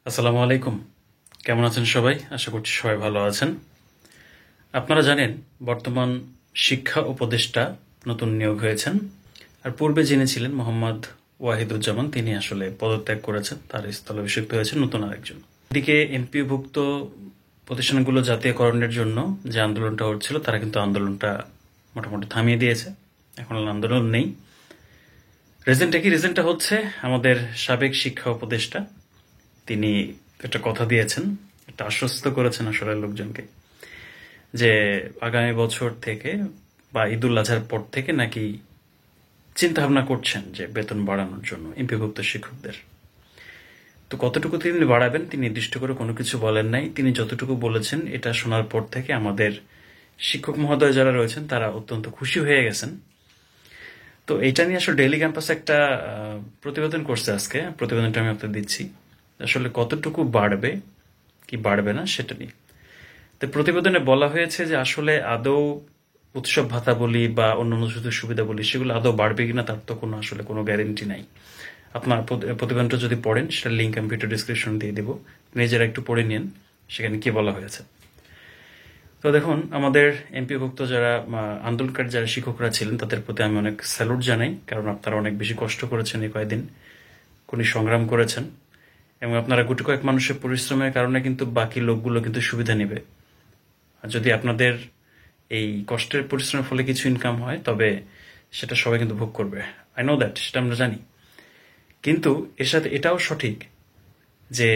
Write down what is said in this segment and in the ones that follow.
আসসালামু আলাইকুম। কেমন আছেন সবাই? আশা করছি সবাই ভালো আছেন। আপনারা জানেন বর্তমান শিক্ষা উপদেষ্টা নতুন নিয়োগ হয়েছেন। আর পূর্বে যিনি ছিলেন মোহাম্মদ ওয়াহিদুজ্জামান, তিনি আসলে পদত্যাগ করেছেন, তার স্থলে অভিষিক্ত হয়েছেন নতুন আরেকজন। এদিকে এমপিওভুক্ত প্রতিষ্ঠানগুলো জাতীয়করণের জন্য যে আন্দোলনটা হচ্ছিল, তারা কিন্তু আন্দোলনটা মোটামুটি থামিয়ে দিয়েছে। এখন আর আন্দোলন নেই। রিজনটা কি? রিজনটা হচ্ছে আমাদের সাবেক শিক্ষা উপদেষ্টা তিনি একটা কথা দিয়েছেন, একটা আশ্বস্ত করেছেন আসলে লোকজনকে, যে আগামী বছর থেকে বা ঈদুল আজহার পর থেকে নাকি চিন্তা ভাবনা করছেন যে বেতন বাড়ানোর জন্য এমপিভুক্ত শিক্ষকদের। তো কতটুকু তিনি বাড়াবেন তিনি নির্দিষ্ট করে কোনো কিছু বলেন নাই। তিনি যতটুকু বলেছেন এটা শোনার পর থেকে আমাদের শিক্ষক মহোদয় যারা রয়েছেন তারা অত্যন্ত খুশি হয়ে গেছেন। তো এইটা নিয়ে আসলে ডেইলি ক্যাম্পাস একটা প্রতিবেদন করছে আজকে। প্রতিবেদনটা আমি আপনাদের দিচ্ছি, আসলে কতটুকু বাড়বে কি বাড়বে না সেটা নিয়ে। তো প্রতিবেদনে বলা হয়েছে যে আসলে আদৌ উৎসব ভাতা বলি বা অন্যান্য সুযোগ সুবিধা বলি, সেগুলো আদৌ বাড়বে কিনা তার তো কোনো আসলে কোনো গ্যারেন্টি নাই। আপনার প্রতিবেদনটা যদি পড়েন, সেটার লিঙ্ক আমি ভিডিও ডিসক্রিপশন দিয়ে দেবো, নিজেরা একটু পড়ে নিন সেখানে কি বলা হয়েছে। তো দেখুন, আমাদের এমপিভুক্ত যারা আন্দোলনকারী যারা শিক্ষকরা ছিলেন তাদের প্রতি আমি অনেক স্যালুট জানাই, কারণ আপনারা অনেক বেশি কষ্ট করেছেন এই কয়েকদিন, কোন সংগ্রাম করেছেন, এবং আপনারা গুটি কয়েক মানুষের পরিশ্রমের কারণে কিন্তু বাকি লোকগুলো কিন্তু সুবিধা নেবে। আর যদি আপনাদের এই কষ্টের পরিশ্রমের ফলে কিছু ইনকাম হয়, তবে সেটা সবাই কিন্তু ভোগ করবে। আই নো দ্যাট, সেটা আমরা জানি। কিন্তু এর সাথে এটাও সঠিক যে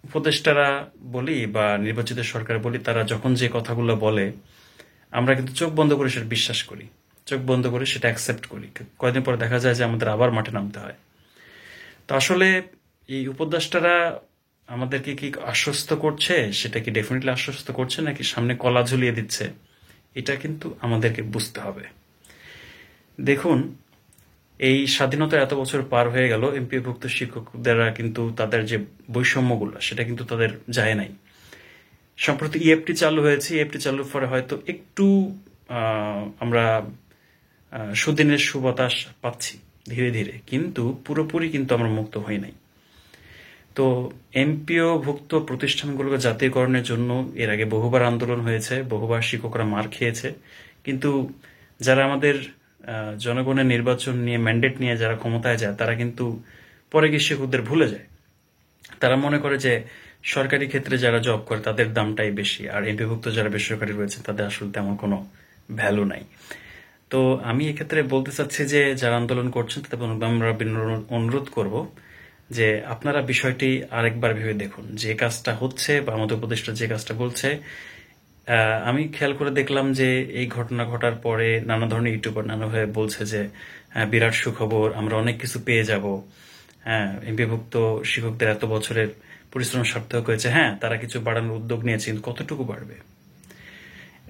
উপদেষ্টারা বলি বা নির্বাচিত সরকার বলি, তারা যখন যে কথাগুলো বলে আমরা কিন্তু চোখ বন্ধ করে সেটা বিশ্বাস করি, চোখ বন্ধ করে সেটা অ্যাকসেপ্ট করি। কয়েকদিন পরে দেখা যায় যে আমাদের আবার মাঠে নামতে হয়। তো আসলে এই উপদেষ্টারা আমাদেরকে কি আশ্বস্ত করছে, সেটা কি ডেফিনেটলি আশ্বস্ত করছে নাকি সামনে কলা ঝুলিয়ে দিচ্ছে, এটা কিন্তু আমাদেরকে বুঝতে হবে। দেখুন, এই স্বাধীনতা এত বছর পার হয়ে গেল, এমপিভুক্ত শিক্ষকরা কিন্তু তাদের যে বৈষম্যগুলো সেটা কিন্তু তাদের যায় নাই। সম্প্রতি ইএফটি চালু হয়েছে, ইএফটি চালুর পরে হয়তো একটু আমরা সুদিনের সুবাতাস পাচ্ছি ধীরে ধীরে, কিন্তু পুরোপুরি কিন্তু আমরা মুক্ত হই নাই। তো এমপিও ভুক্ত প্রতিষ্ঠানগুলোকে জাতীয়করণের জন্য এর আগে বহুবার আন্দোলন হয়েছে, বহুবার শিক্ষকরা মার খেয়েছে, কিন্তু যারা আমাদের জনগণের নির্বাচন নিয়ে ম্যান্ডেট নিয়ে যারা ক্ষমতায় যায়, তারা কিন্তু পরে গিয়ে শিক্ষকদের ভুলে যায়। তারা মনে করে যে সরকারি ক্ষেত্রে যারা জব করে তাদের দামটাই বেশি, আর এমপিভুক্ত যারা বেসরকারি রয়েছে তাদের আসলে তেমন কোনো ভ্যালু নাই। তো আমি এক্ষেত্রে বলতে চাচ্ছি যে যারা আন্দোলন করছেন তাদের আমরা অনুরোধ করব যে আপনারা বিষয়টি আরেকবার ভেবে দেখুন। যে কাজটা হচ্ছে বা আমাদের উপদেষ্টা যে কাজটা বলছে, আমি খেয়াল করে দেখলাম যে এই ঘটনা ঘটার পরে নানা ধরনের ইউটিউবার নানাভাবে বলছে যে বিরাট সুখবর, আমরা অনেক কিছু পেয়ে যাব। হ্যাঁ, এমপিভুক্ত শিক্ষকদের এত বছরের পরিশ্রম সার্থক হয়েছে। হ্যাঁ, তারা কিছু বাড়ানোর উদ্যোগ নিয়েছে, কিন্তু কতটুকু বাড়বে?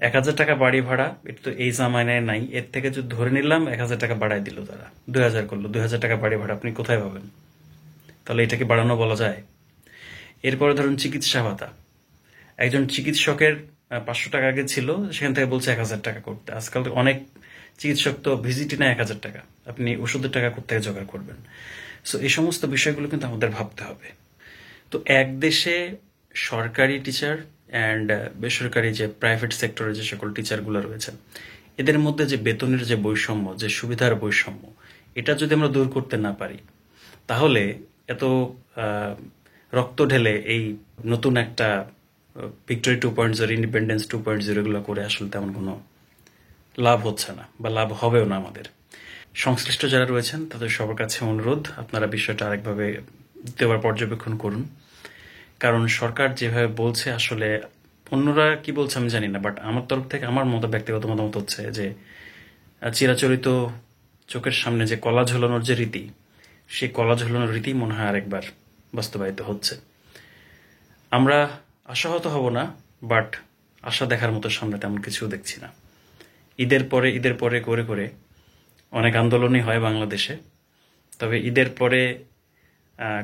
1,000 টাকা বাড়ি ভাড়া, এটা তো এই জামানায় নাই। এর থেকে যদি ধরে নিলাম 1,000 টাকা বাড়াই দিল, তারা 2,000 করলো, 2,000 টাকা বাড়ি ভাড়া আপনি কোথায় পাবেন? তাহলে এটাকে বাড়ানো বলা যায়? এরপরে ধরুন চিকিৎসা ভাতা, একজন চিকিৎসকের 500 টাকা আগে ছিল, সেখান থেকে বলছে 1,000 টাকা করতে। আজকাল তো অনেক চিকিৎসক তো ভিজিটই না 1,000 টাকা, আপনি ওষুধের টাকা কোথেকে জোগাড় করবেন? সো এই সমস্ত বিষয়গুলো কিন্তু আমাদের ভাবতে হবে। তো এক দেশে সরকারি টিচার অ্যান্ড বেসরকারি যে প্রাইভেট সেক্টরে যে সকল টিচারগুলো রয়েছে, এদের মধ্যে যে বেতনের যে বৈষম্য, যে সুবিধার বৈষম্য, এটা যদি আমরা দূর করতে না পারি, তাহলে এত রক্ত ঢেলে এই নতুন একটা ভিক্টোরি 2.0, ইন্ডিপেন্ডেন্স 2.0 এগুলো করে আসলে তেমন কোনো লাভ হচ্ছে না বা লাভ হবেও না আমাদের। সংশ্লিষ্ট যারা রয়েছেন তাদের সবার কাছে অনুরোধ, আপনারা বিষয়টা আরেকভাবে দ্বিতীয়বার পর্যবেক্ষণ করুন। কারণ সরকার যেভাবে বলছে, আসলে অন্যরা কি বলছে আমি জানি না, বাট আমার তরফ থেকে আমার ব্যক্তিগত মতামত হচ্ছে যে চিরাচরিত চোখের সামনে যে কলা ঝোলানোর যে রীতি, সেই কলা ঝোলানোর রীতি মনে হয় আরেকবার বাস্তবায়িত হচ্ছে। আমরা আশাহত হব না, বাট আশা দেখার মতো সামনে তেমন কিছু দেখছি না। ঈদের পরে করে করে অনেক আন্দোলনই হয় বাংলাদেশে, তবে ঈদের পরে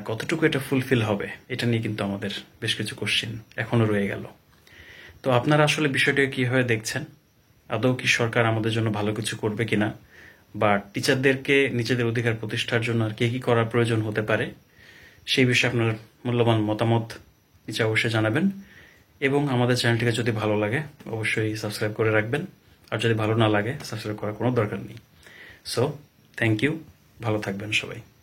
কতটুকু এটা ফুলফিল হবে এটা নিয়ে কিন্তু আমাদের বেশ কিছু কোশ্চিন এখনো রয়ে গেল। তো আপনারা আসলে বিষয়টাকে কিভাবে দেখছেন? আদৌ কি সরকার আমাদের জন্য ভালো কিছু করবে কিনা, বা টিচারদেরকে নিজেদের অধিকার প্রতিষ্ঠার জন্য আর কি কি করার প্রয়োজন হতে পারে, সেই বিষয়ে আপনার মূল্যবান মতামত নিচে অবশ্যই জানাবেন এবং আমাদের চ্যানেলটিকে যদি ভালো লাগে অবশ্যই সাবস্ক্রাইব করে রাখবেন আর যদি ভালো না লাগে সাবস্ক্রাইব করার কোনো দরকার নেই সো থ্যাংক ইউ ভালো থাকবেন সবাই